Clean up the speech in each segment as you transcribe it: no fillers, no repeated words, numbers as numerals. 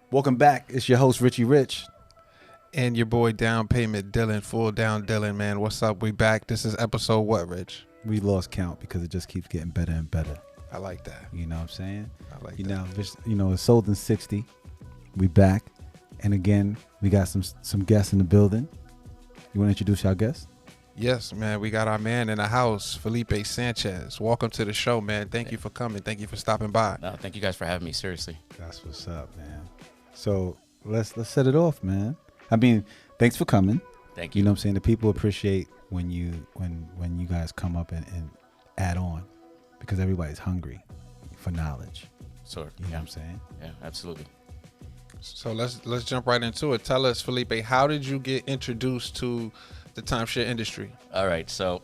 Welcome back. It's your host, Richie Rich. And your boy Down Payment Dillan, Full Down Dillan, man. What's up? We back. This is episode what, Rich? We lost count because it just keeps getting better and better. I like that. You know what I'm saying? I like that. It's sold in 60. We back. And again, we got some guests in the building. You want to introduce our guests? Yes, man. We got our man in the house, Felipe Sanchez. Welcome to the show, man. Thank you for coming. Thank you for stopping by. No, thank you guys for having me. Seriously. That's what's up, man. So let's set it off, man. I mean, thanks for coming. Thank you. You know what I'm saying? The people appreciate when you guys come up and add on, because everybody's hungry for knowledge. Sure. You know what I'm saying? Yeah, absolutely. So let's jump right into it. Tell us, Felipe, how did you get introduced to the timeshare industry? All right. So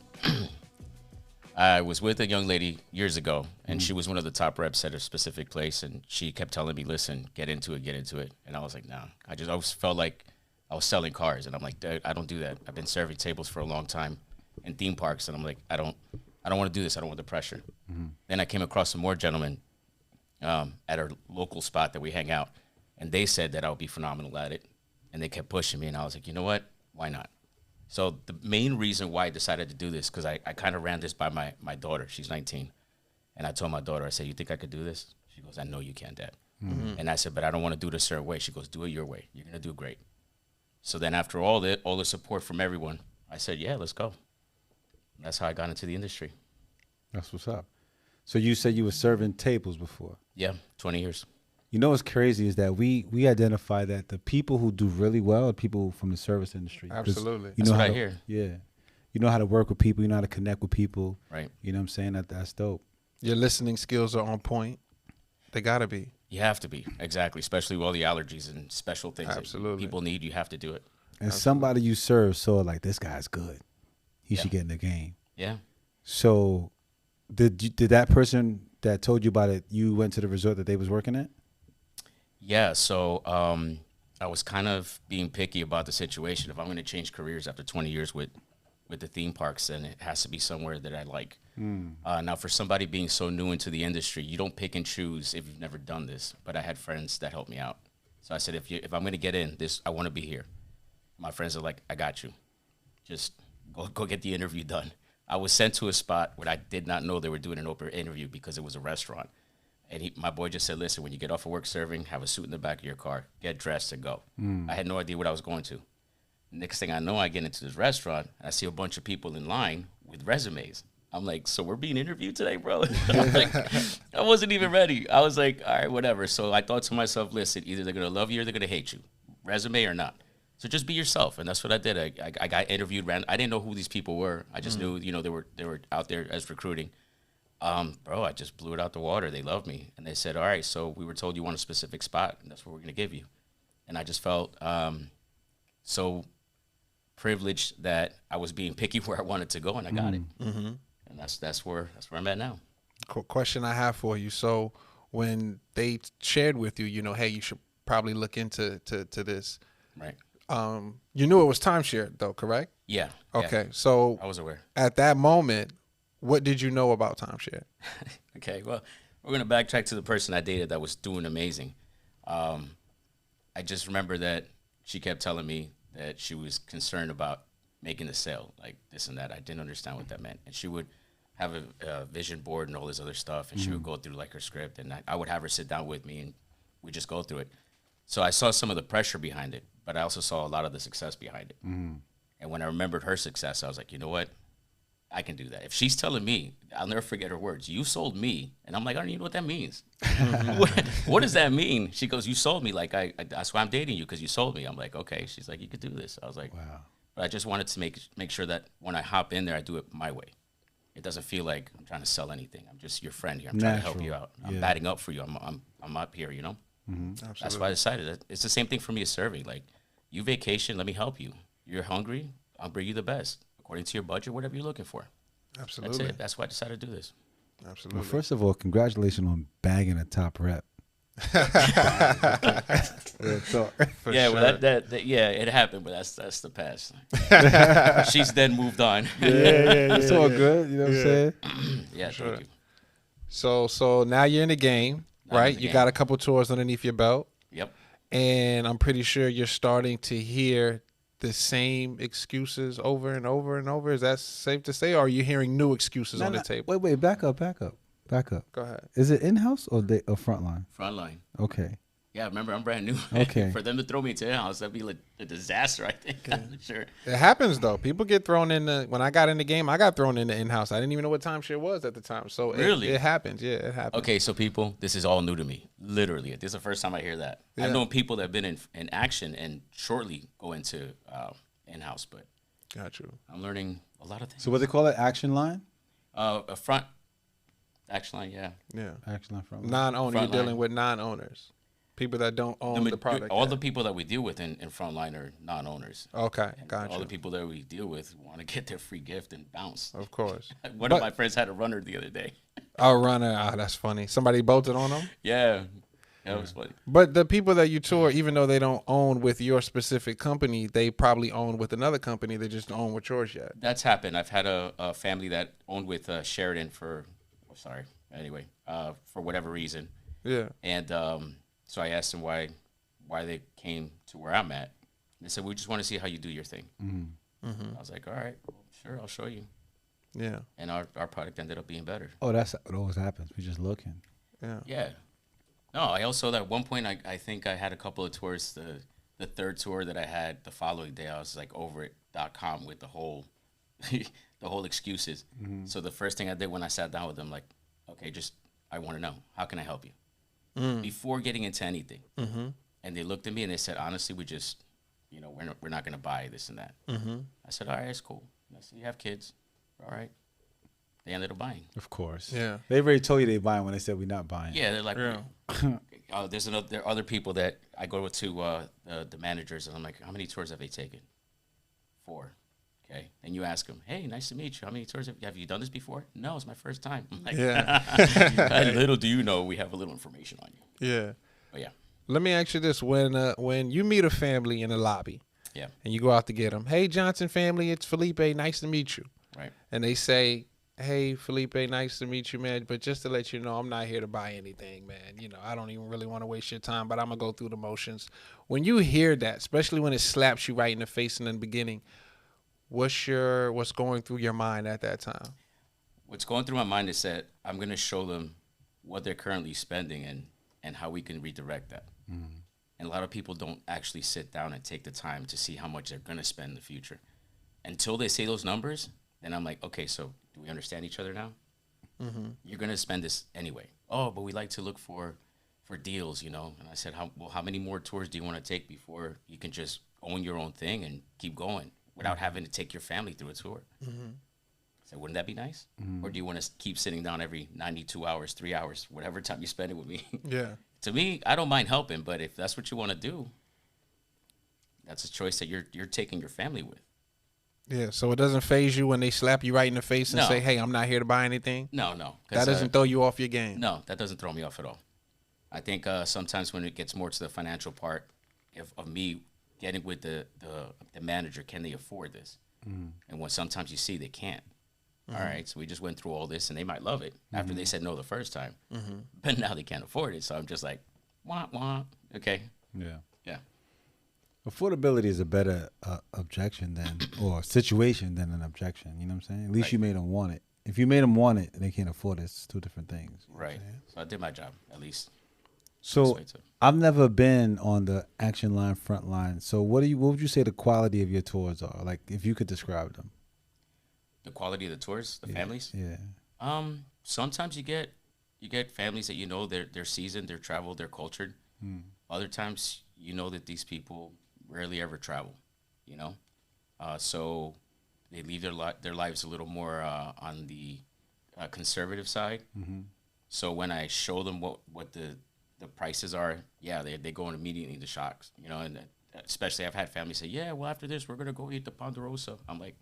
I was with a young lady years ago, and she was one of the top reps at a specific place, and she kept telling me, listen, get into it. And I was like, nah. I always felt like I was selling cars, and I'm like, dude, I don't do that. I've been serving tables for a long time in theme parks, and I'm like, I don't want to do this. I don't want the pressure. Then I came across some more gentlemen at our local spot that we hang out, and they said that I would be phenomenal at it, and they kept pushing me, and I was like, you know what? Why not? So the main reason why I decided to do this, because I kind of ran this by my daughter. She's 19. And I told my daughter, I said, you think I could do this? She goes, I know you can, Dad. And I said, but I don't want to do it a certain way. She goes, do it your way. You're going to do great. So then after all the support from everyone, I said, yeah, let's go. And that's how I got into the industry. That's what's up. So you said you were serving tables before. Yeah, 20 years. You know what's crazy is that we identify that the people who do really well are people from the service industry. Absolutely. You That's know what how I hear. Yeah. You know how to work with people. You know how to connect with people. Right. You know what I'm saying? That's dope. Your listening skills are on point. They got to be. You have to be, exactly, especially with all the allergies and special things Absolutely. that people need. You have to do it. And somebody you serve saw like, this guy's good. He should get in the game. Yeah. So did that person that told you about it, you went to the resort that they was working at? Yeah, so I was kind of being picky about the situation. If I'm going to change careers after 20 years with the theme parks, then it has to be somewhere that I like. Now, for somebody being so new into the industry, you don't pick and choose if you've never done this. But I had friends that helped me out. So I said, if I'm going to get in this, I want to be here. My friends are like, I got you. Just go get the interview done. I was sent to a spot where I did not know they were doing an open interview because it was a restaurant. And my boy just said, listen, when you get off of work serving, have a suit in the back of your car, get dressed and go. I had no idea what I was going to. Next thing I know, I get into this restaurant, and I see a bunch of people in line with resumes. I'm like, so we're being interviewed today, bro? I'm like, I wasn't even ready. I was like, all right, whatever. So I thought to myself, listen, either they're going to love you or they're going to hate you, resume or not. So just be yourself, and that's what I did. I got interviewed. I didn't know who these people were. I just knew, they were out there as recruiting. Bro, I just blew it out the water. They loved me. And they said, all right, so we were told you want a specific spot, and that's what we're going to give you. And I just felt so privileged that I was being picky where I wanted to go, and I got it. And that's where I'm at now. Question I have for you. So when they shared with you, hey, you should probably look into this. Right. You knew it was timeshare, though, correct? Yeah. Okay. Yeah. So I was aware. At that moment, what did you know about timeshare? Okay, well, we're going to backtrack to the person I dated that was doing amazing. I just remember that she kept telling me that she was concerned about making the sale, like this and that. I didn't understand what that meant. And she would have a vision board and all this other stuff, and she would go through like her script, and I would have her sit down with me, and we'd just go through it. So I saw some of the pressure behind it, but I also saw a lot of the success behind it. And when I remembered her success, I was like, you know what? I can do that. If she's telling me, I'll never forget her words, you sold me. And I'm like, I don't even know what that means. What does that mean? She goes, you sold me. Like, that's why I'm dating you, because you sold me. I'm like, okay. She's like, you could do this. I was like, wow. But I just wanted to make sure that when I hop in there, I do it my way. It doesn't feel like I'm trying to sell anything. I'm just your friend here. I'm trying to help you out. I'm batting up for you. I'm up here, That's why I decided. It's the same thing for me as serving. Like, you vacation, let me help you. You're hungry, I'll bring you the best. According to your budget, whatever you're looking for. Absolutely. That's it. That's why I decided to do this. Absolutely. Well, first of all, congratulations on bagging a top rep. Well, yeah, it happened, but that's the past. She's then moved on. It's all good. You know what I'm saying? Yeah, thank you. So now you're in the game, right? You got a couple tours underneath your belt. Yep. and I'm pretty sure you're starting to hear the same excuses over and over and over. Is that safe to say, or are you hearing new excuses on the table? Wait, back up. Go ahead. Is it in-house or frontline? Frontline. Okay. Yeah, remember, I'm brand new. Okay. For them to throw me into in-house, that'd be like a disaster, I think. I'm not sure. It happens, though. People get thrown in when I got in the game, I got thrown in the in-house. I didn't even know what timeshare was at the time. So Really? it happens. Yeah, it happens. Okay, so people, this is all new to me. Literally, this is the first time I hear that. Yeah. I've known people that have been in action and shortly go into in-house, but Got you. I'm learning a lot of things. So what they call it, action line? A front action line, yeah. Yeah. Action line, front line. Non-owner. You're Front dealing line. with non-owners. People that don't own the product. All yet. the people that we deal with in frontline are non-owners. Okay, And got all you. the people that we deal with want to get their free gift and bounce. Of course. One of my friends had a runner the other day. Oh, runner. Ah, that's funny. Somebody bolted on them. Yeah, that was funny. But the people that you tour, even though they don't own with your specific company, they probably own with another company. They just don't own with yours yet. That's happened. I've had a family that owned with Sheridan for whatever reason. Yeah. And so I asked them why they came to where I'm at. They said, we just want to see how you do your thing. I was like, all right, well, sure, I'll show you. Yeah. And our product ended up being better. Oh, that's what always happens. We're just looking. Yeah. Yeah. No, I also, at one point, I think I had a couple of tours. The third tour that I had the following day, I was like over it.com with the whole excuses. So the first thing I did when I sat down with them, like, okay, I want to know, how can I help you? Before getting into anything. And they looked at me and they said, honestly, we just, we're not going to buy this and that. I said, all right, it's cool. I said, you have kids. All right. They ended up buying. Of course. Yeah. They already told you they buying when they said we're not buying. Yeah, they're like, Yeah. there are other people that I go to the managers and I'm like, how many tours have they taken? 4. Okay. And you ask them, hey, nice to meet you. How many tours have you done this before? No, it's my first time. I'm like, Yeah. little do you know, we have a little information on you. Yeah. But yeah. Let me ask you this: when you meet a family in the lobby, Yeah. and you go out to get them, hey Johnson family, it's Felipe, nice to meet you. Right. And they say, hey Felipe, nice to meet you, man. But just to let you know, I'm not here to buy anything, man. I don't even really want to waste your time, but I'm gonna go through the motions. When you hear that, especially when it slaps you right in the face in the beginning, what's going through your mind at that time? What's going through my mind is that I'm going to show them what they're currently spending and how we can redirect that. And a lot of people don't actually sit down and take the time to see how much they're going to spend in the future. Until they say those numbers, then I'm like, okay, so do we understand each other now? You're going to spend this anyway. Oh, but we like to look for deals, And I said, how many more tours do you want to take before you can just own your own thing and keep going without having to take your family through a tour? So wouldn't that be nice? Or do you want to keep sitting down every 92 hours, 3 hours, whatever time you spend it with me? Yeah. To me, I don't mind helping, but if that's what you want to do, that's a choice that you're taking your family with. Yeah. So it doesn't faze you when they slap you right in the face and No. say, hey, I'm not here to buy anything? No. That doesn't throw you off your game? No, that doesn't throw me off at all. I think sometimes when it gets more to the financial part of me getting with the manager, can they afford this? And when sometimes you see they can't. All right, so we just went through all this, and they might love it after they said no the first time. But now they can't afford it, so I'm just like, wah, wah. Okay. Yeah. Yeah. Affordability is a better objection or situation than an objection. You know what I'm saying? At least you made them want it. If you made them want it and they can't afford it, it's two different things. Right. So I did my job, at least. So That's way too. I've never been on the action line, front line. So what would you say the quality of your tours are? Like, if you could describe them. The quality of the tours, the families. Yeah. Sometimes you get families that they're seasoned, they're traveled, they're cultured. Other times that these people rarely ever travel. So they leave their lives a little more on the conservative side. So when I show them what the prices are, they go immediately into shocks. And especially I've had families say, yeah, well after this we're gonna go eat the Ponderosa. I'm like.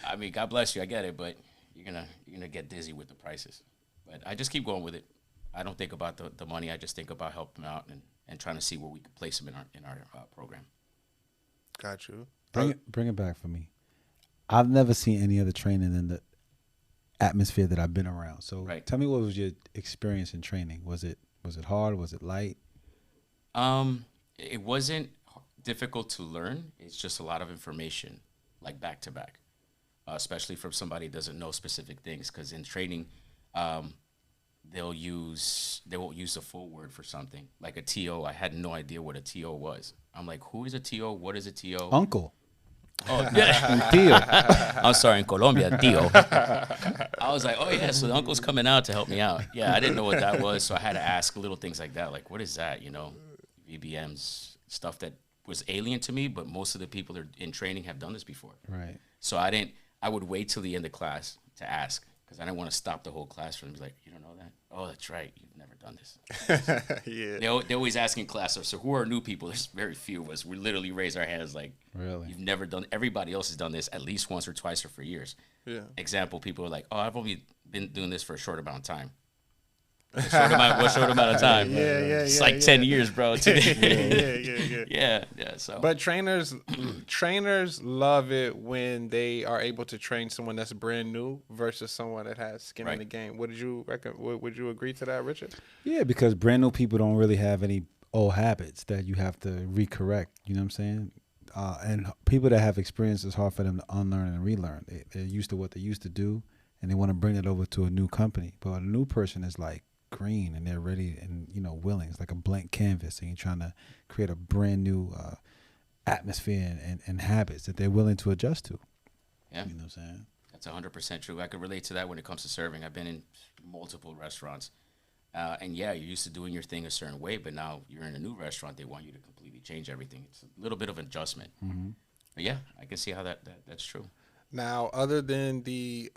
I mean, God bless you. I get it, but you're gonna get dizzy with the prices. But I just keep going with it. I don't think about the money. I just think about helping them out and trying to see where we can place them in our program. Got you. Bring it back for me. I've never seen any other training than the atmosphere that I've been around. So Right. Tell me, what was your experience in training? Was it hard? Was it light? It wasn't difficult to learn. It's just a lot of information, like back to back, especially from somebody who doesn't know specific things. Because in training, they won't use the full word for something, like a TO. I had no idea what a TO was. I'm like, who is a TO? What is a TO? Uncle. Oh, yeah. Tío. I'm sorry, in Colombia, tío. I was like, oh, yeah, so the uncle's coming out to help me out. Yeah, I didn't know what that was, so I had to ask little things like that, like, what is that, VBMs, stuff that was alien to me, but most of the people that are in training have done this before. Right. So I would wait till the end of class to ask, because I didn't want to stop the whole class from like, you don't know that? Oh, that's right, you've never done this. Yeah. They always ask in class, so who are new people? There's very few of us. We literally raise our hands like, Really? you've never done, everybody else has done this at least once or twice or for years. Yeah. Example, people are like, oh, I've only been doing this for a short amount of time. What short amount of time? It's like 10 years, bro. Yeah. So, but trainers love it when they are able to train someone that's brand new versus someone that has skin in the game. Would you would you agree to that, Richard? Yeah, because brand new people don't really have any old habits that you have to recorrect. You know what I'm saying? And people that have experience, it's hard for them to unlearn and relearn. They're used to what they used to do, and they want to bring it over to a new company. But a new person is like green, and they're ready and willing. It's like a blank canvas, and you're trying to create a brand new atmosphere and habits that they're willing to adjust to. Yeah, you know what I'm saying? That's 100% true. I could relate to that when it comes to serving. I've been in multiple restaurants, and yeah, you're used to doing your thing a certain way, but now you're in a new restaurant. They want you to completely change everything. It's a little bit of adjustment. Mm-hmm. But yeah, I can see how that's true. Now, other than the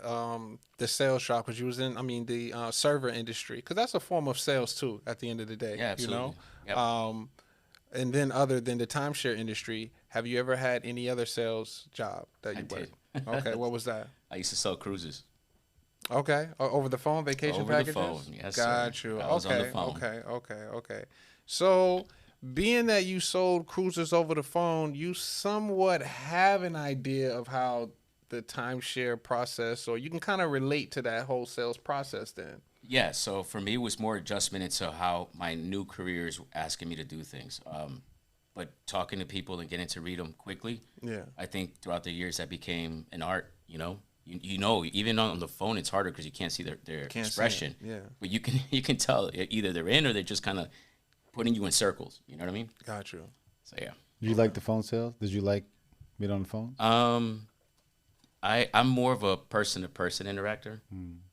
sales shop, because you was in, the server industry, because that's a form of sales too. At the end of the day, yeah, absolutely. Yep. And then other than the timeshare industry, have you ever had any other sales job that you worked? Okay, what was that? I used to sell cruises. Okay, over the phone, vacation packages. Over the phone, yes. Got sir. you. I was on the phone. Okay. So, being that you sold cruises over the phone, you somewhat have an idea of how the timeshare process, or you can kind of relate to that whole sales process then. Yeah, so for me, it was more adjustment into how my new career is asking me to do things. But talking to people and getting to read them quickly, I think throughout the years that became an art, even on the phone, it's harder because you can't see their expression. Yeah. But you can tell either they're in or they're just kind of putting you in circles. You know what I mean? Got you. So, yeah. Did you like the phone sales? Did you like being on the phone? I'm more of a person-to-person interactor.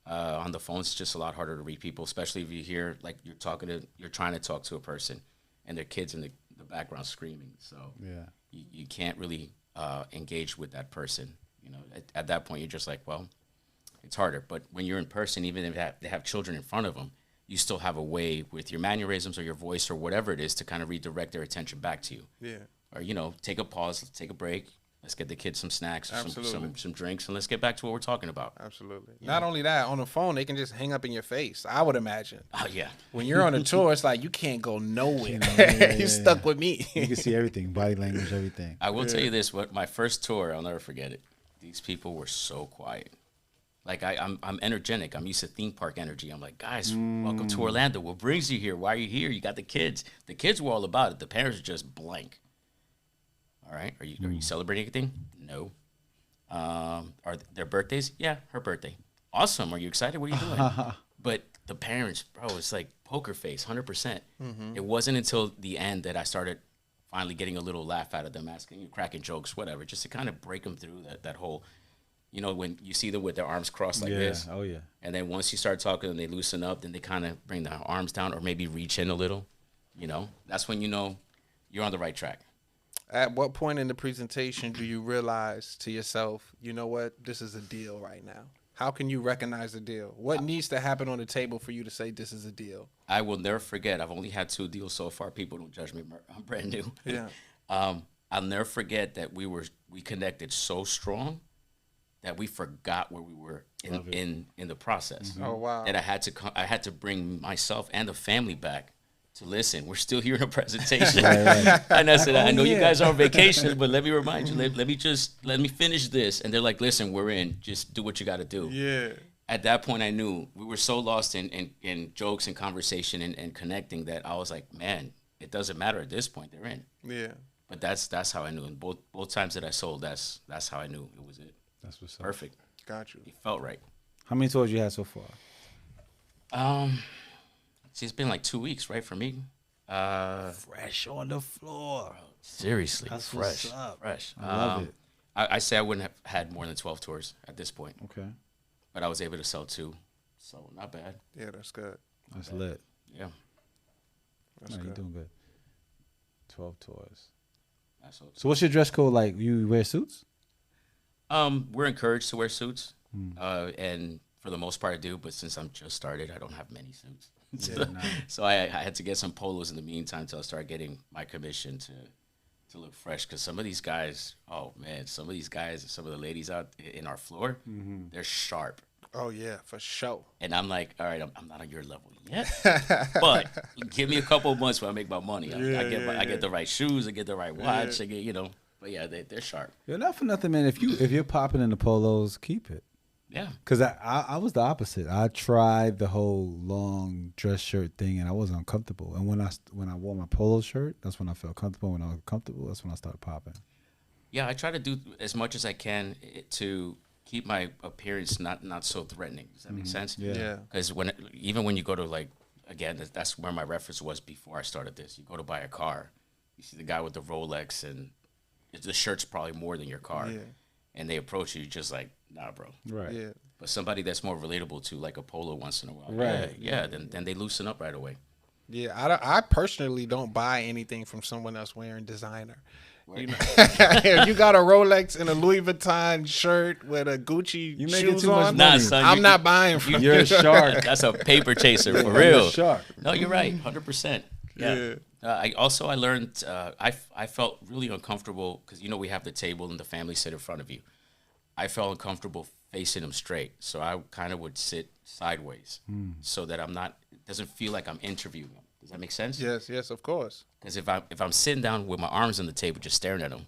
On the phone, it's just a lot harder to read people, especially if you hear like you're trying to talk to a person, and their kids in the background screaming. So you can't really engage with that person. At that point, you're just like, well, it's harder. But when you're in person, even if they have children in front of them, you still have a way with your mannerisms or your voice or whatever it is to kind of redirect their attention back to you. Yeah. Or take a pause, take a break. Let's get the kids some snacks, some drinks, and let's get back to what we're talking about. Absolutely. Not only that, on the phone, they can just hang up in your face, I would imagine. Oh, yeah. When you're on a tour, it's like you can't go nowhere. You're stuck with me. You can see everything, body language, everything. I will tell you this, my first tour, I'll never forget it. These people were so quiet. Like, I'm energetic. I'm used to theme park energy. I'm like, guys, welcome to Orlando. What brings you here? Why are you here? You got the kids. The kids were all about it. The parents are just blank. All right. Are you celebrating anything? No. Are their birthdays? Yeah, her birthday. Awesome. Are you excited? What are you doing? But the parents, bro, it's like poker face, 100%. Mm-hmm. It wasn't until the end that I started finally getting a little laugh out of them, asking, cracking jokes, whatever, just to kind of break them through that whole, when you see them with their arms crossed like this. Oh, yeah. And then once you start talking and they loosen up, then they kind of bring their arms down or maybe reach in a little. That's when you're on the right track. At what point in the presentation do you realize to yourself, you know what, this is a deal right now? How can you recognize a deal? What needs to happen on the table for you to say this is a deal? I will never forget. I've only had 2 deals so far. People don't judge me. I'm brand new. Yeah. I'll never forget that we connected so strong that we forgot where we were in the process. Mm-hmm. Oh, wow. That I had to bring myself and the family back to listen. We're still here in a presentation. And I said, I know you guys are on vacation, but let me remind you, let me finish this. And they're like, listen, we're in. Just do what you got to do. Yeah. At that point, I knew we were so lost in jokes and conversation and connecting that I was like, man, it doesn't matter at this point. They're in. Yeah. But that's how I knew. And both times that I sold, that's how I knew it was it. That's what's up. Perfect. Got you. It felt right. How many tours you had so far? See, it's been like 2 weeks, right, for me. Fresh on the floor. Seriously, That's fresh, what's up. fresh. I love it. I say I wouldn't have had more than 12 tours at this point, Okay. but I was able to sell 2, so not bad. Yeah, that's good. That's lit. Yeah, That's No, you're good. doing good. 12 tours. that's all. So what's your dress code like? You wear suits? We're encouraged to wear suits, and for the most part I do. But since I'm just started, I don't have many suits. Yeah, nice. So I had to get some polos in the meantime until I start getting my commission to look fresh. Because some of these guys, oh man, some of these guys, some of the ladies out in our floor, they're sharp. Oh yeah, for sure. And I'm like, all right, I'm not on your level yet, but give me a couple of months when I make my money. I get the right shoes, I get the right watch, I get But yeah, they're sharp. You're not for nothing, man. If you're popping in the polos, keep it. Yeah. Cause I was the opposite. I tried the whole long dress shirt thing, and I was uncomfortable. And when I wore my polo shirt, that's when I felt comfortable. When I was comfortable, that's when I started popping. Yeah, I try to do as much as I can to keep my appearance not so threatening. Does that make sense? Yeah. Because even when you go to, like, again, that's where my reference was before I started this. You go to buy a car, you see the guy with the Rolex, and the shirt's probably more than your car. Yeah. And they approach you, you're just like, nah, bro. Right. Yeah. But somebody that's more relatable to, like a polo once in a while. Right. Yeah, then they loosen up right away. Yeah, I personally don't buy anything from someone else wearing designer. You know, if you got a Rolex and a Louis Vuitton shirt with a Gucci You making shoes too much on, money. Nah, son, I'm not buying from You're a shark. That's a paper chaser for You're real. a shark. No, you're right, 100%. Yeah. I learned I felt really uncomfortable because we have the table and the family sit in front of you. I felt uncomfortable facing them straight, so I kind of would sit sideways so that it doesn't feel like I'm interviewing them. Does that make sense? Yes, of course. Because if I'm sitting down with my arms on the table just staring at them,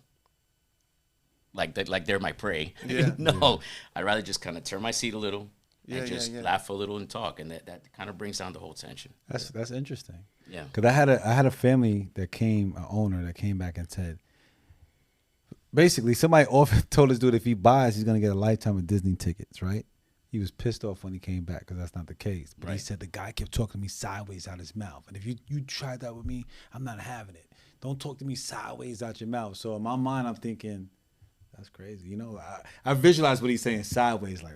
like they're my prey. Yeah. No, I'd rather just kind of turn my seat a little and just yeah. laugh a little and talk, and that kind of brings down the whole tension. That's interesting. Yeah. Because I had a family that came, an owner that came back and said, basically somebody told this dude if he buys, he's gonna get a lifetime of Disney tickets, right? He was pissed off when he came back because that's not the case. But he Right. said the guy kept talking to me sideways out his mouth. And if you tried that with me, I'm not having it. Don't talk to me sideways out your mouth. So in my mind, I'm thinking, that's crazy. I visualize what he's saying sideways, like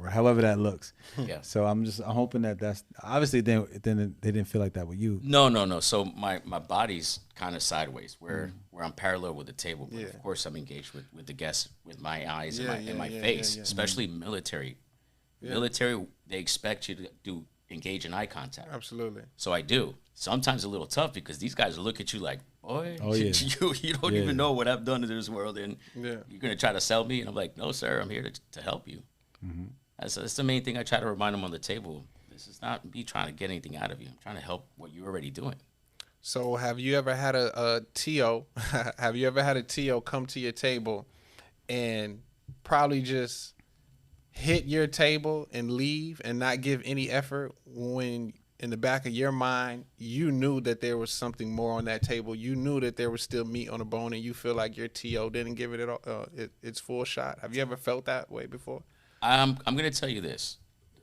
however that looks. Yeah. So I'm hoping that's obviously they didn't feel like that with you. No. So my body's kind of sideways, where I'm parallel with the table. But Yeah. of course, I'm engaged with the guests, with my eyes Yeah, and my yeah, face, yeah. especially military. Military, they expect you to engage in eye contact. Absolutely. So I do. Sometimes a little tough because these guys look at you like, boy, Oh, yeah. you don't Yeah. even know what I've done to this world, and Yeah. you're gonna try to sell me. And I'm like, no, sir, I'm here to help you. That's the main thing I try to remind them on the table. This is not me trying to get anything out of you. I'm trying to help what you're already doing. So have you ever had a TO? Have you ever had a TO come to your table and probably just hit your table and leave and not give any effort when in the back of your mind you knew that there was something more on that table? You knew that there was still meat on the bone, and you feel like your TO didn't give it its full shot. Have you ever felt that way before? I'm gonna tell you this: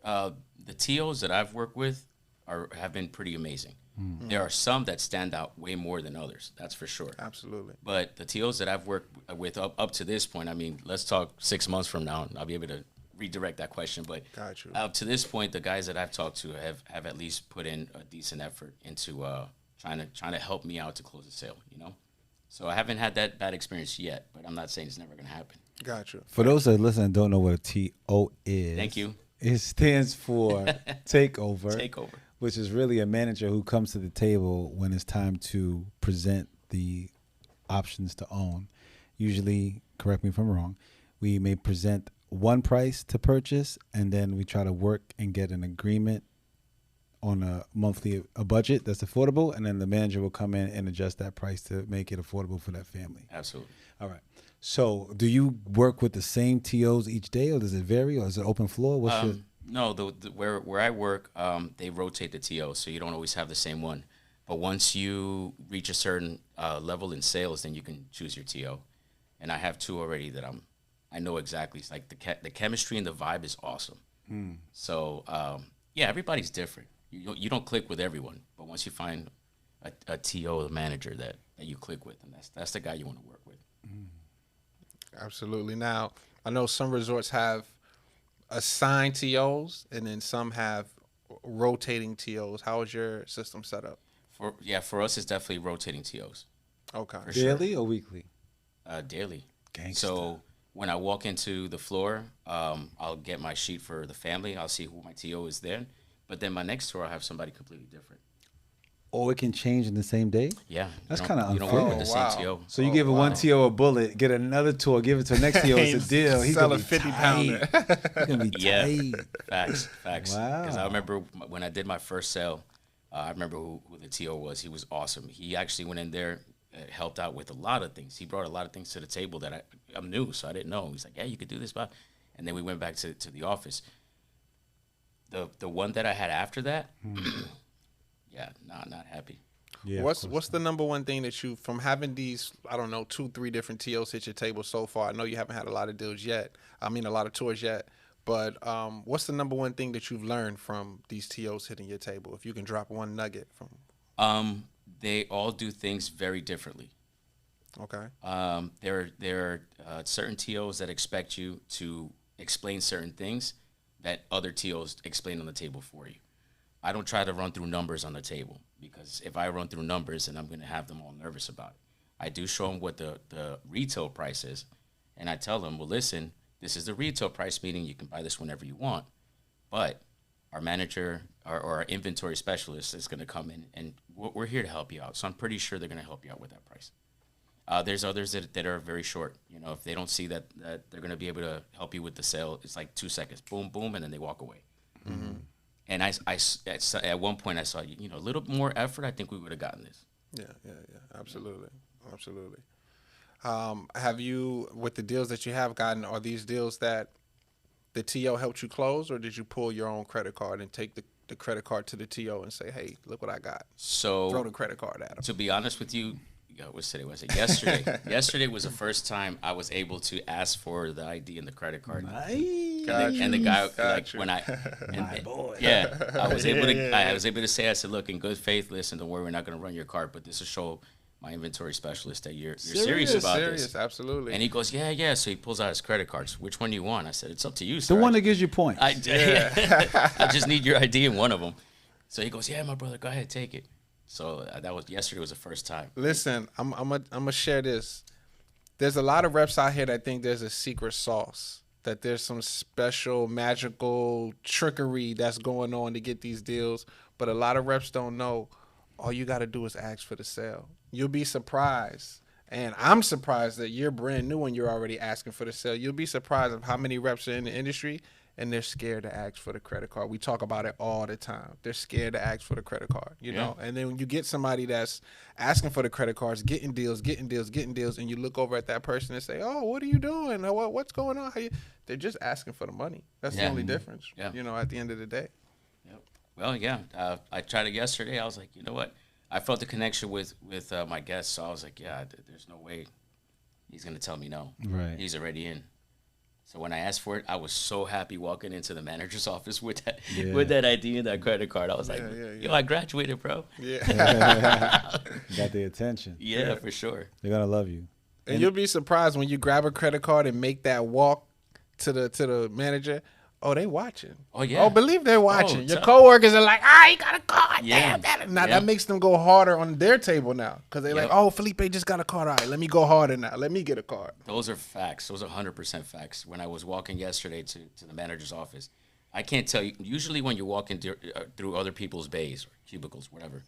the TOs that I've worked with have been pretty amazing. There are some that stand out way more than others. That's for sure. Absolutely. But the TOs that I've worked with up to this point, I mean, let's talk 6 months from now, and I'll be able to redirect that question. But Got you. up to this point, the guys that I've talked to have at least put in a decent effort into trying to help me out to close the sale. So I haven't had that bad experience yet, but I'm not saying it's never gonna happen. Got you. For those that listen and don't know what a TO is, Thank you. It stands for takeover. Takeover. Which is really a manager who comes to the table when it's time to present the options to own. Usually, correct me if I'm wrong, we may present one price to purchase, and then we try to work and get an agreement on a budget that's affordable, and then the manager will come in and adjust that price to make it affordable for that family. Absolutely. All right. So do you work with the same TOs each day, or does it vary, or is it open floor? What's your... No, where I work, they rotate the TO, so you don't always have the same one. But once you reach a certain level in sales, then you can choose your TO. And I have 2 already that I know exactly. It's like the chemistry and the vibe is awesome. So yeah, everybody's different. You don't click with everyone, but once you find a TO, a manager that you click with, and that's the guy you want to work with. Absolutely. Now, I know some resorts have assigned TOs, and then some have rotating TOs. How is your system set up? For us, it's definitely rotating TOs. Okay. Daily or weekly? Daily. Gangsta. So when I walk into the floor, I'll get my sheet for the family. I'll see who my TO is there. But then my next tour, I'll have somebody completely different. Oh, it can change in the same day? Yeah. That's kind of You don't unfair. work with the wow. same TO. So you give one TO a bullet, get another tour, give it to the next TO. It's a deal. He's Sell gonna a be 50-pounder. He's gonna be Yeah. tight. Facts. Wow. Because I remember when I did my first sale, I remember who the TO was. He was awesome. He actually went in there, helped out with a lot of things. He brought a lot of things to the table that I'm new, so I didn't know. He's like, yeah, you could do this, but and then we went back to the office. The one that I had after that, yeah, not happy. Yeah. What's the number one thing that you, from having these, I don't know, 2-3 different TOs hit your table so far? I know you haven't had a lot of deals yet. I mean, a lot of tours yet. But what's the number one thing that you've learned from these TOs hitting your table? If you can drop one nugget from. They all do things very differently. Okay. There are certain TOs that expect you to explain certain things that other TOs explain on the table for you. I don't try to run through numbers on the table, because if I run through numbers, then I'm going to have them all nervous about it. I do show them what the retail price is, and I tell them, well, listen, this is the retail price, meaning you can buy this whenever you want, but our manager or our inventory specialist is going to come in, and we're here to help you out. So I'm pretty sure they're going to help you out with that price. There's others that are very short. You know, if they don't see that they're going to be able to help you with the sale, it's like 2 seconds, boom, boom, and then they walk away. Mm-hmm. And at one point I saw, a little more effort, I think we would have gotten this. Yeah. Absolutely. Have you, with the deals that you have gotten, are these deals that the TO helped you close, or did you pull your own credit card and take the credit card to the TO and say, hey, look what I got? So throw the credit card at them. To be honest with you, what today was it? Yesterday. Yesterday was the first time I was able to ask for the ID and the credit card. Nice. And the guy, Got you. when I, My boy. yeah, I was able to say, I said, look, in good faith, listen, don't worry, we're not going to run your card, but this will show my inventory specialist that you're serious about this. Absolutely. And he goes, yeah. So he pulls out his credit cards. Which one do you want? I said, it's up to you, sir. The one that gives you points. I just need your ID in one of them. So he goes, yeah, my brother, go ahead, take it. So yesterday was the first time. Listen, I'm gonna share this. There's a lot of reps out here that think there's a secret sauce, that there's some special magical trickery that's going on to get these deals, but a lot of reps don't know. All you got to do is ask for the sale. You'll be surprised. And I'm surprised that you're brand new and you're already asking for the sale. You'll be surprised of how many reps are in the industry and they're scared to ask for the credit card. We talk about it all the time. They're scared to ask for the credit card, you know? And then when you get somebody that's asking for the credit cards, getting deals, and you look over at that person and say, oh, what are you doing? What's going on? They're just asking for the money. That's the only difference, at the end of the day. Yep. Well, yeah. I tried it yesterday. I was like, you know what? I felt the connection with my guest, so I was like, yeah, there's no way he's going to tell me no. Right. He's already in. So when I asked for it, I was so happy walking into the manager's office with that ID and that credit card. I was like, yo, I graduated, bro. Yeah. Got their attention. Yeah, for sure. They're going to love you. And you'll be surprised when you grab a credit card and make that walk to the manager. Oh, they watching. Oh, yeah. Oh, believe they're watching. Your tough. coworkers are like, you got a card. Yeah. Damn. Now, that makes them go harder on their table now. Because they're like, oh, Felipe just got a card. All right, let me go harder now. Let me get a card. Those are facts. Those are 100% facts. When I was walking yesterday to the manager's office, I can't tell you. Usually when you're walking through other people's bays or cubicles, whatever,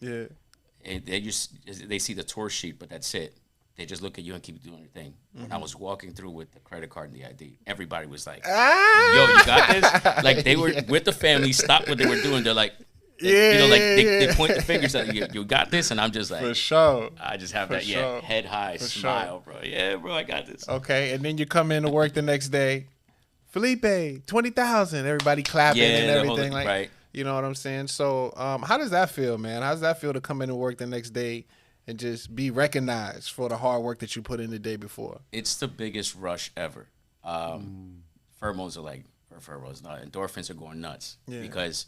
and they see the tour sheet, but that's it. They just look at you and keep doing their thing. When I was walking through with the credit card and the ID, everybody was like, yo, you got this? Like, they were with the family, stopped what they were doing. They're like, they point the fingers at you. You got this? And I'm just like, for sure. I just have head high smile, bro. Yeah, bro, I got this. Okay, and then you come in to work the next day. Felipe, 20,000. Everybody clapping and everything. Right. You know what I'm saying? So how does that feel, man? How does that feel to come in and work the next day and just be recognized for the hard work that you put in the day before? It's the biggest rush ever. Pheromones are like, or pheromones, not endorphins are going nuts because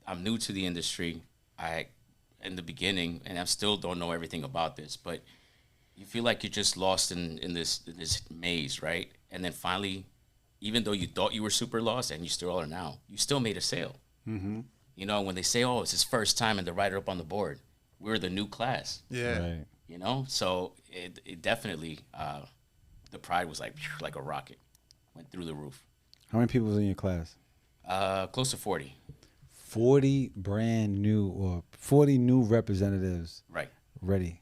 I'm new to the industry. In the beginning, and I still don't know everything about this, but you feel like you're just lost in this maze, right? And then finally, even though you thought you were super lost, and you still are now, you still made a sale. Mm-hmm. You know, when they say, "Oh, it's his first time," and they write it up on the board, we're the new class. Yeah. Right. You know, so it definitely the pride was like a rocket, went through the roof. How many people was in your class? Close to 40. 40 brand new or 40 new representatives Right. ready.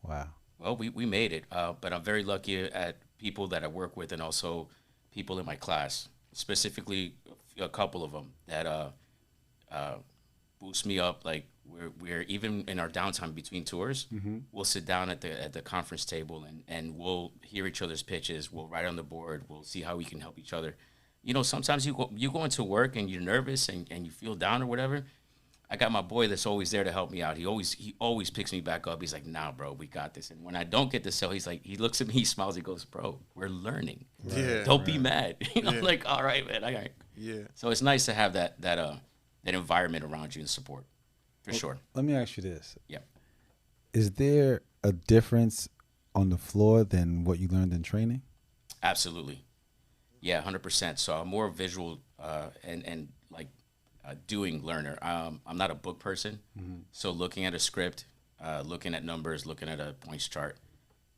Wow. Well, we made it, but I'm very lucky at people that I work with and also people in my class, specifically a couple of them that boost me up. Like we're even in our downtime between tours, we'll sit down at the conference table and we'll hear each other's pitches. We'll write on the board. We'll see how we can help each other. You know, sometimes you go into work and you're nervous and you feel down or whatever. I got my boy that's always there to help me out. He always picks me back up. He's like, "Nah, bro, we got this." And when I don't get the sale, he's like, he looks at me, he smiles, he goes, "Bro, we're learning. Yeah. Don't be mad." You know, like, all right, man. All right. Yeah. So it's nice to have that environment around you and support, for sure. Let me ask you this. Yeah. Is there a difference on the floor than what you learned in training? Absolutely. Yeah, 100%. So I'm more visual and like doing learner. I'm not a book person. So looking at a script, looking at numbers, looking at a points chart,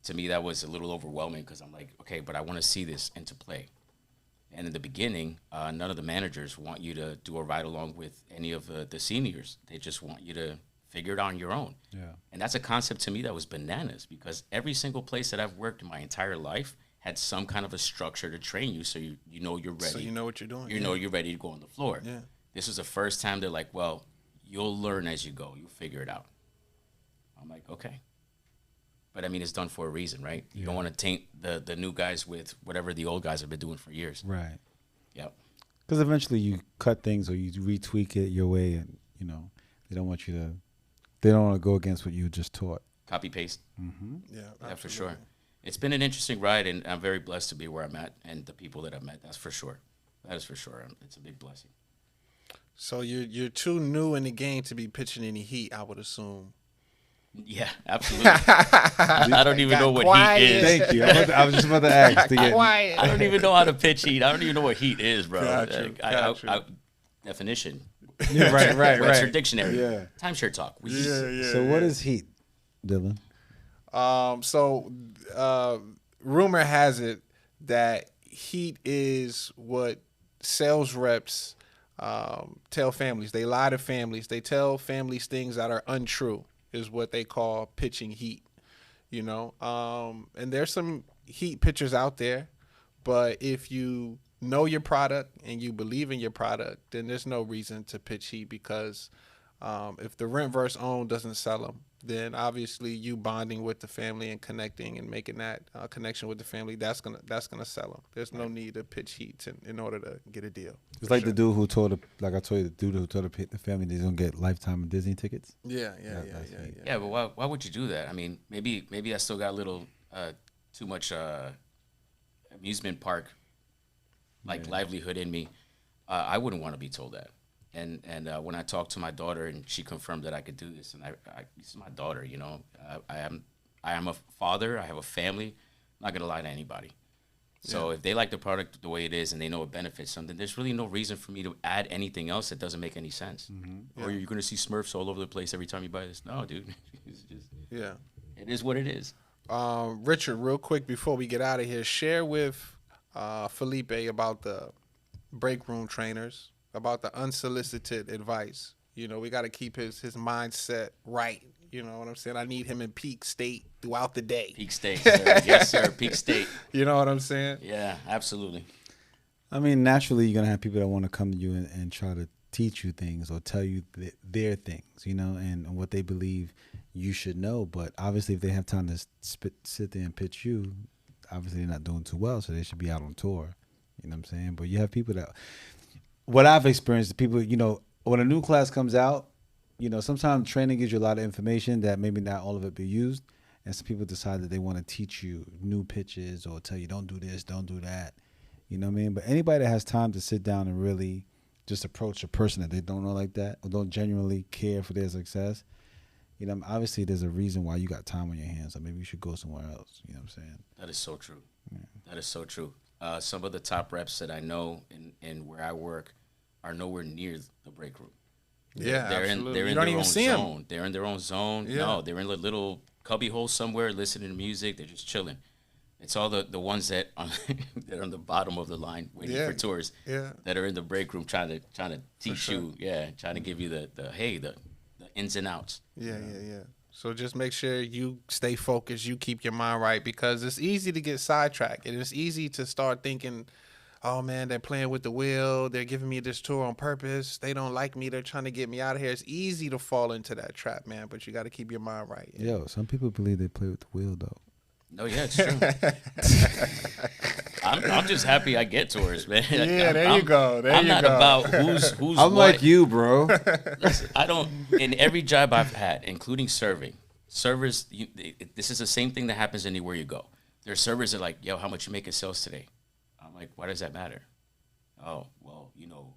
to me that was a little overwhelming because I'm like, okay, but I want to see this into play. And in the beginning, none of the managers want you to do a ride along with any of the seniors. They just want you to figure it out on your own. Yeah. And that's a concept to me that was bananas because every single place that I've worked in my entire life had some kind of a structure to train you so you know you're ready. So you know what you're doing. You know you're ready to go on the floor. Yeah. This was the first time they're like, well, you'll learn as you go. You'll figure it out. I'm like, okay. But, I mean, it's done for a reason, right? You don't want to taint the new guys with whatever the old guys have been doing for years. Right. Yep. Because eventually you cut things or you retweak it your way and, you know, they don't want to go against what you just taught. Copy paste. Yeah, For sure. It's been an interesting ride, and I'm very blessed to be where I'm at and the people that I've met. That's for sure. That is for sure. It's a big blessing. So you're too new in the game to be pitching any heat, I would assume. Yeah, absolutely. I don't even know what quiet. heat is. Thank you. I was just about to ask. Quiet. I don't even know how to pitch heat. I don't even know what heat is, bro. Got you. Definition. Yeah, right. Webster Dictionary. Yeah. Timeshare talk. So what is heat, Dillan? Rumor has it that heat is what sales reps tell families. They lie to families. They tell families things that are untrue is what they call pitching heat, you know. And there's some heat pitchers out there, but if you know your product and you believe in your product, then there's no reason to pitch heat because if the rent versus own doesn't sell them, then obviously you bonding with the family and connecting and making that connection with the family, that's gonna sell them. There's no need to pitch heat in order to get a deal. It's like the dude who told the dude who told the family they're gonna get lifetime Disney tickets. Yeah. Yeah, but why would you do that? I mean, maybe I still got a little too much amusement park livelihood in me. I wouldn't want to be told that. And when I talked to my daughter and she confirmed that I could do this, and I this is my daughter, you know, I am a father. I have a family. I'm not gonna lie to anybody. So if they like the product the way it is and they know it benefits something, there's really no reason for me to add anything else that doesn't make any sense. Or you're gonna see Smurfs all over the place every time you buy this. No, dude. It's just, it is what it is. Richard, real quick before we get out of here, share with Felipe about the break room trainers, about the unsolicited advice. You know, we got to keep his mindset right. You know what I'm saying? I need him in peak state throughout the day. Peak state, sir. Yes, sir. Peak state. You know what I'm saying? Yeah, absolutely. I mean, naturally, you're going to have people that want to come to you and try to teach you things or tell you their things, you know, and what they believe you should know. But obviously, if they have time to sit there and pitch you, obviously they're not doing too well, so they should be out on tour. You know what I'm saying? But you have people that... What I've experienced, people, you know, when a new class comes out, sometimes training gives you a lot of information that maybe not all of it be used. And some people decide that they want to teach you new pitches or tell you don't do this, don't do that. You know what I mean? But anybody that has time to sit down and really just approach a person that they don't know like that or don't genuinely care for their success, obviously there's a reason why you got time on your hands. So maybe you should go somewhere else. You know what I'm saying? That is so true. Yeah. That is so true. Some of the top reps that I know and where I work are nowhere near the break room. Yeah, they're absolutely. in You their don't even own see zone. them. They're in their own zone. Yeah. No, they're in a little cubby hole somewhere listening to music. They're just chilling. It's all the ones that that are on the bottom of the line waiting for tours. Yeah. That are in the break room trying to teach you. Yeah, trying to give you the ins and outs. Yeah. So just make sure you stay focused. You keep your mind right, because it's easy to get sidetracked, and it's easy to start thinking, oh man, they're playing with the wheel. They're giving me this tour on purpose. They don't like me. They're trying to get me out of here. It's easy to fall into that trap, man. But you got to keep your mind right. Yo, some people believe they play with the wheel though. No, yeah, it's true. I'm just happy I get tours, man. Yeah, there you go. I'm not about who's I'm what. like you, bro. Listen, I don't. In every job I've had, including serving, servers. This is the same thing that happens anywhere you go. There's servers that are like, yo, how much you make in sales today? I'm like, why does that matter? Oh, well,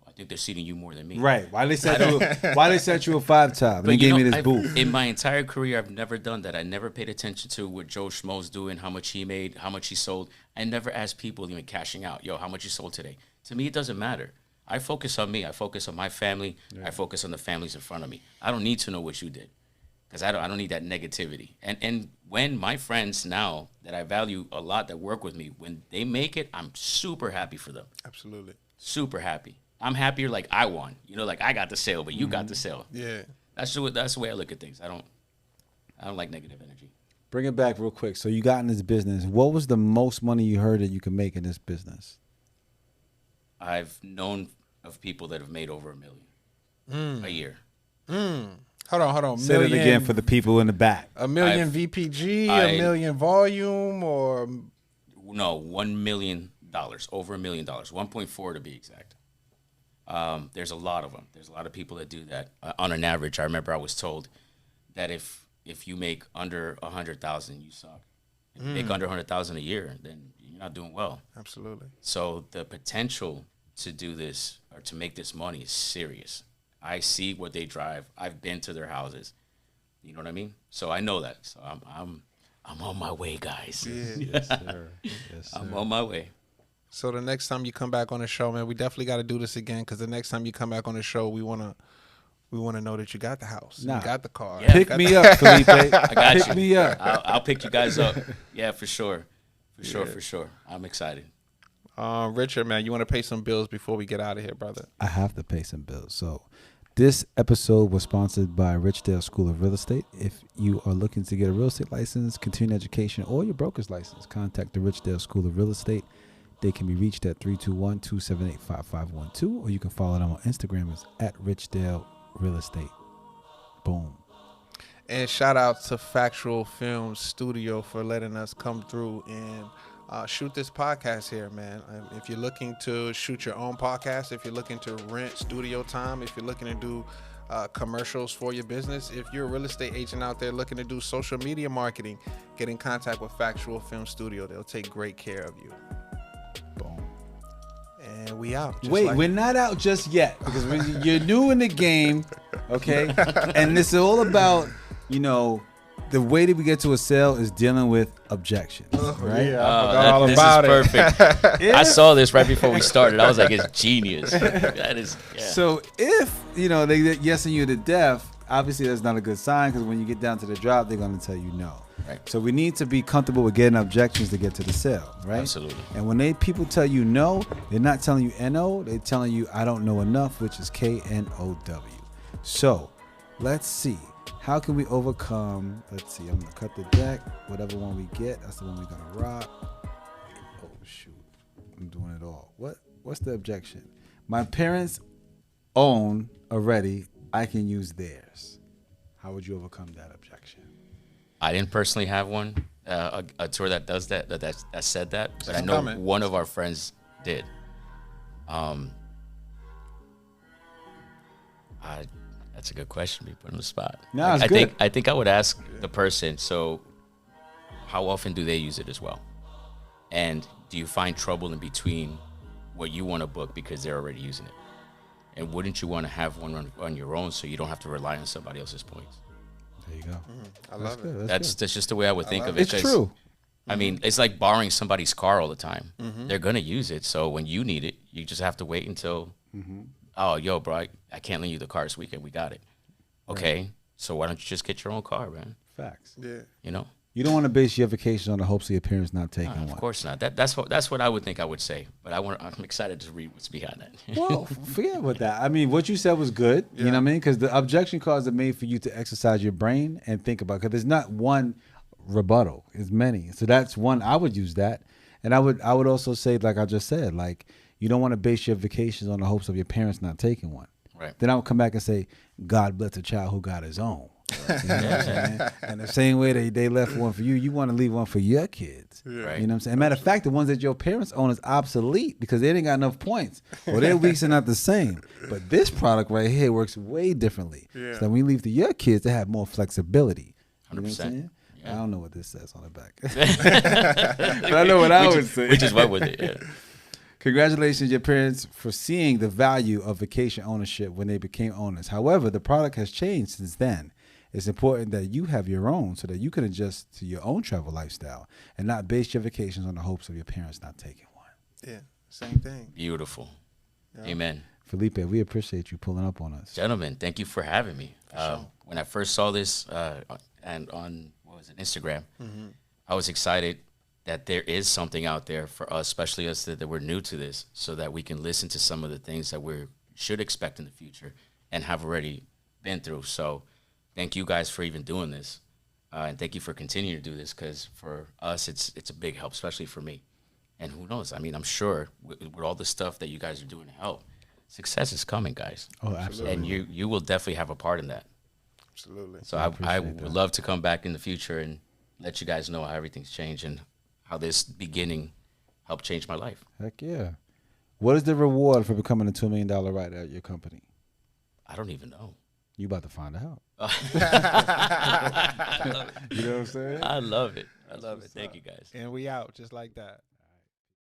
I think they're seating you more than me. Right. Why they set you a 5-top? They gave me this booth. In my entire career, I've never done that. I never paid attention to what Joe Schmo's doing, how much he made, how much he sold. I never asked people even cashing out, yo, how much you sold today? To me, it doesn't matter. I focus on me. I focus on my family. Yeah. I focus on the families in front of me. I don't need to know what you did, because I don't need that negativity. And when my friends now that I value a lot that work with me, when they make it, I'm super happy for them. Absolutely. Super happy. I'm happier like I won. Like I got the sale, but you got the sale. Yeah. That's the way I look at things. I don't like negative energy. Bring it back real quick. So you got in this business. What was the most money you heard that you could make in this business? I've known of people that have made over $1 million a year. Hold on. Say it again for the people in the back. $1 million VPG, $1 million volume, or no, $1 million, over $1 million, 1.4 to be exact. There's a lot of them. There's a lot of people that do that. On an average, I remember I was told that if you make under 100,000, you suck. If you make under 100,000 a year, then you're not doing well. Absolutely. So the potential to do this or to make this money is serious. I see what they drive. I've been to their houses. You know what I mean? So I know that. So I'm on my way, guys. Yeah. Yes, sir. Yes, sir. I'm on my way. So the next time you come back on the show, man, we definitely got to do this again, because the next time you come back on the show, we wanna know that you got the house, you got the car. Yeah. Pick me up, Felipe. I got you. Pick me up. I'll pick you guys up. Yeah, for sure. For sure. I'm excited. Richard, man, you want to pay some bills before we get out of here, brother? I have to pay some bills. So this episode was sponsored by Richdale School of Real Estate. If you are looking to get a real estate license, continuing education, or your broker's license, contact the Richdale School of Real Estate. They can be reached at 321-278-5512, or you can follow them on Instagram as @Richdale Real Estate. Boom. And shout out to Factual Film Studio for letting us come through and shoot this podcast here, man. If you're looking to shoot your own podcast, if you're looking to rent studio time, if you're looking to do commercials for your business, if you're a real estate agent out there looking to do social media marketing, get in contact with Factual Film Studio. They'll take great care of you. Boom. And we out. Wait, we're not out just yet, because you're new in the game, okay? And this is all about, the way that we get to a sale is dealing with objections, right? Yeah, I forgot all about this is perfect. I saw this right before we started. I was like, it's genius. That is. Yeah. So if, they yesing you to death, obviously that's not a good sign, because when you get down to the drop, they're going to tell you no. Right. So we need to be comfortable with getting objections to get to the sale, right? Absolutely. And when people tell you no, they're not telling you N-O, they're telling you I don't know enough, which is K-N-O-W. So let's see. How can we overcome? Let's see. I'm going to cut the deck. Whatever one we get, that's the one we're going to rock. Oh, shoot. I'm doing it all. What's the objection? My parents own already. I can use theirs. How would you overcome that objection? I didn't personally have one, a tour that does that said that, but I know one of our friends did. That's a good question. Be put on the spot. No, it's I good. think I would ask the person. So, how often do they use it as well? And do you find trouble in between what you want to book because they're already using it? And wouldn't you want to have one on your own so you don't have to rely on somebody else's points? There you go. I love it. That's just the way I would think of it. It's true. I mean, it's like borrowing somebody's car all the time. They're going to use it. So when you need it, you just have to wait until, oh, yo, bro, I can't lend you the car this weekend. We got it. Okay. So why don't you just get your own car, man? Facts. Yeah. You know? You don't want to base your vacation on the hopes of your parents not taking one. Of course not. That's what I would think I would say. But I'm excited to read what's behind that. Well, forget about that. I mean, what you said was good. You know what I mean? Because the objection cards are made for you to exercise your brain and think about. Because there's not one rebuttal. It's many. So that's one. I would use that. And I would also say, like I just said, like you don't want to base your vacations on the hopes of your parents not taking one. Right. Then I would come back and say, God bless a child who got his own. You know what I'm saying? And the same way they left one for you, you want to leave one for your kids. Right. You know what I'm saying? Matter of fact, the ones that your parents own is obsolete because they didn't got enough points. Or their weeks are not the same. But this product right here works way differently. So when you leave to your kids, they have more flexibility. You know what I'm 100%. saying? Yeah. I don't know what this says on the back. But I know what I would say. We just went with it. Yeah. Congratulations, your parents, for seeing the value of vacation ownership when they became owners. However, the product has changed since then. It's important that you have your own so that you can adjust to your own travel lifestyle and not base your vacations on the hopes of your parents not taking one. Yeah, same thing. Beautiful. Yeah. Amen. Felipe, we appreciate you pulling up on us. Gentlemen, thank you for having me. Sure. When I first saw this and on Instagram, I was excited that there is something out there for us, especially us that we're new to this, so that we can listen to some of the things that we should expect in the future and have already been through. So thank you guys for even doing this. And thank you for continuing to do this because for us, it's a big help, especially for me. And who knows? I mean, I'm sure with all the stuff that you guys are doing to help, success is coming, guys. Oh, absolutely. And you will definitely have a part in that. Absolutely. So I would love to come back in the future and let you guys know how everything's changed and how this beginning helped change my life. Heck yeah. What is the reward for becoming a $2 million writer at your company? I don't even know. You about to find out. You know what I'm saying? I love it. I love it. Thank you, guys. And we out just like that.